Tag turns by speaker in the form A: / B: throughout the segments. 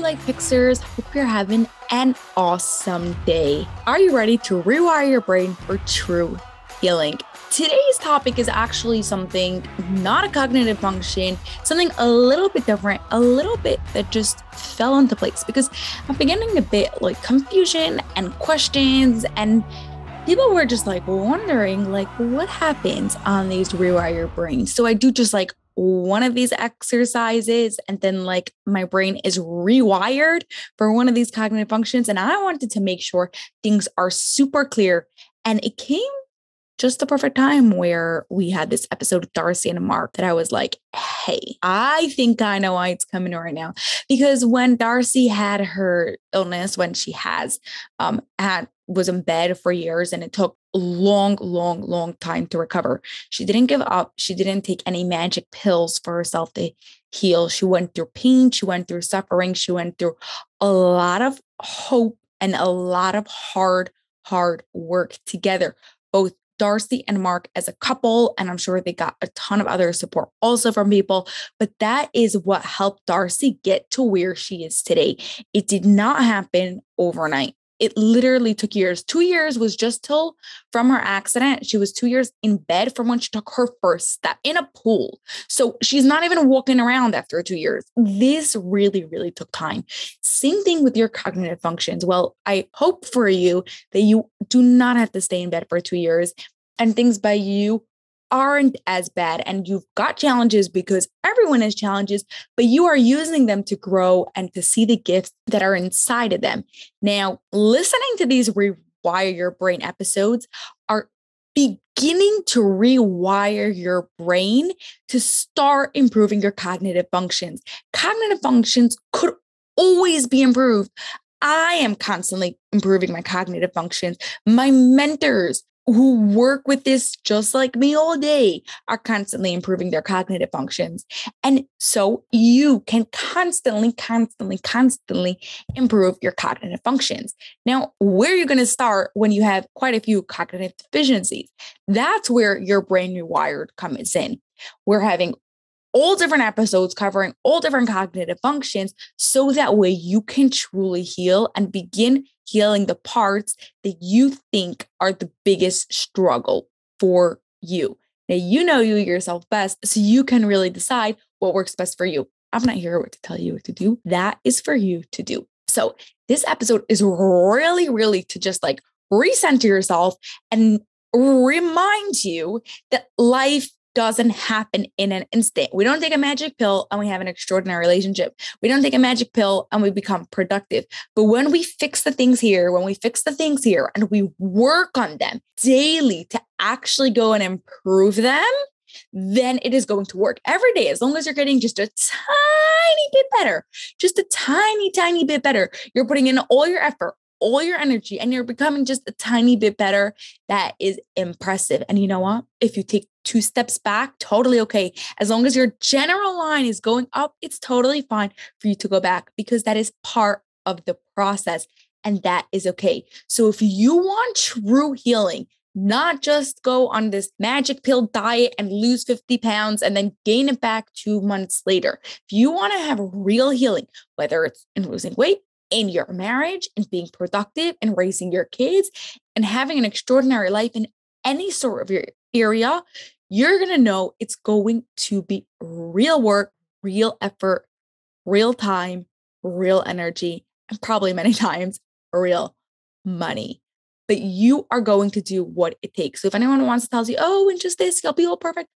A: life fixers. Hope you're having an awesome day. Are you ready to rewire your brain for true healing? Today's topic is actually something, not a cognitive function, something a little bit different, a little bit that just fell into place because I'm beginning a bit like confusion and questions, and people were just like wondering like what happens on these rewire your brain. So I do just like one of these exercises and then like my brain is rewired for one of these cognitive functions. And I wanted to make sure things are super clear. And it came just the perfect time where we had this episode with Darcy and Mark that I was like, hey, I think I know why it's coming right now. Because when Darcy had her illness, when she was in bed for years and it took long time to recover. She didn't give up. She didn't take any magic pills for herself to heal. She went through pain. She went through suffering. She went through a lot of hope and a lot of hard work together, both Darcy and Mark as a couple, and I'm sure they got a ton of other support also from people, but that is what helped Darcy get to where she is today. It did not happen overnight. It literally took years. 2 years was just till from her accident. She was 2 years in bed from when she took her first step in a pool. So she's not even walking around after 2 years. This really took time. Same thing with your cognitive functions. Well, I hope for you that you do not have to stay in bed for 2 years and things by you aren't as bad, and you've got challenges because everyone has challenges, but you are using them to grow and to see the gifts that are inside of them. Now, listening to these Rewire Your Brain episodes are beginning to rewire your brain to start improving your cognitive functions. Cognitive functions could always be improved. I am constantly improving my cognitive functions. My mentors who work with this just like me all day are constantly improving their cognitive functions. And so you can constantly improve your cognitive functions. Now, where are you going to start when you have quite a few cognitive deficiencies? That's where your brain rewired comes in. We're having all different episodes covering all different cognitive functions so that way you can truly heal and begin healing the parts that you think are the biggest struggle for you. Now, you know you yourself best, so you can really decide what works best for you. I'm not here to tell you what to do. That is for you to do. So this episode is really to just like recenter yourself and remind you that life doesn't happen in an instant. We don't take a magic pill and we have an extraordinary relationship. We don't take a magic pill and we become productive. But when we fix the things here, and we work on them daily to actually go and improve them, then it is going to work every day. As long as you're getting just a tiny bit better, just a tiny bit better, you're putting in all your effort, all your energy, and you're becoming just a tiny bit better. That is impressive. And you know what? If you take 2 steps back, totally okay. As long as your general line is going up, it's totally fine for you to go back because that is part of the process and that is okay. So if you want true healing, not just go on this magic pill diet and lose 50 pounds and then gain it back 2 months later. If you want to have real healing, whether it's in losing weight, in your marriage, and being productive and raising your kids and having an extraordinary life in any sort of your area, you're going to know it's going to be real work, real effort, real time, real energy, and probably many times real money. But you are going to do what it takes. So if anyone wants to tell you, oh, and just this, you'll be all perfect,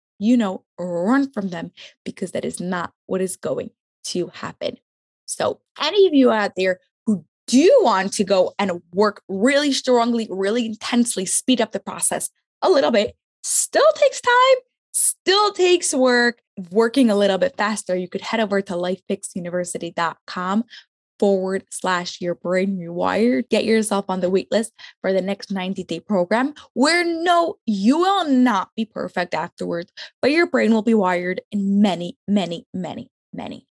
A: run from them because that is not what is going to happen. So any of you out there who do want to go and work really strongly, really intensely, speed up the process a little bit, still takes time, still takes work, working a little bit faster, you could head over to lifefixuniversity.com/your brain rewired. Get yourself on the wait list for the next 90-day program where no, you will not be perfect afterwards, but your brain will be wired in many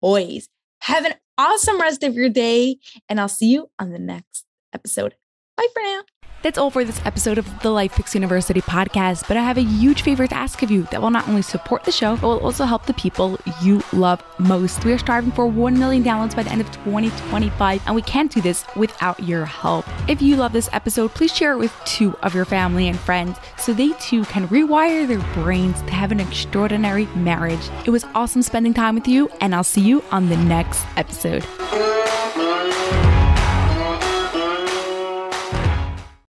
A: ways. Have an awesome rest of your day, and I'll see you on the next episode. Bye for now.
B: That's all for this episode of the Life Picks University podcast, but I have a huge favor to ask of you that will not only support the show, but will also help the people you love most. We are striving for 1 million downloads by the end of 2025, and we can't do this without your help. If you love this episode, please share it with 2 of your family and friends so they too can rewire their brains to have an extraordinary marriage. It was awesome spending time with you, and I'll see you on the next episode.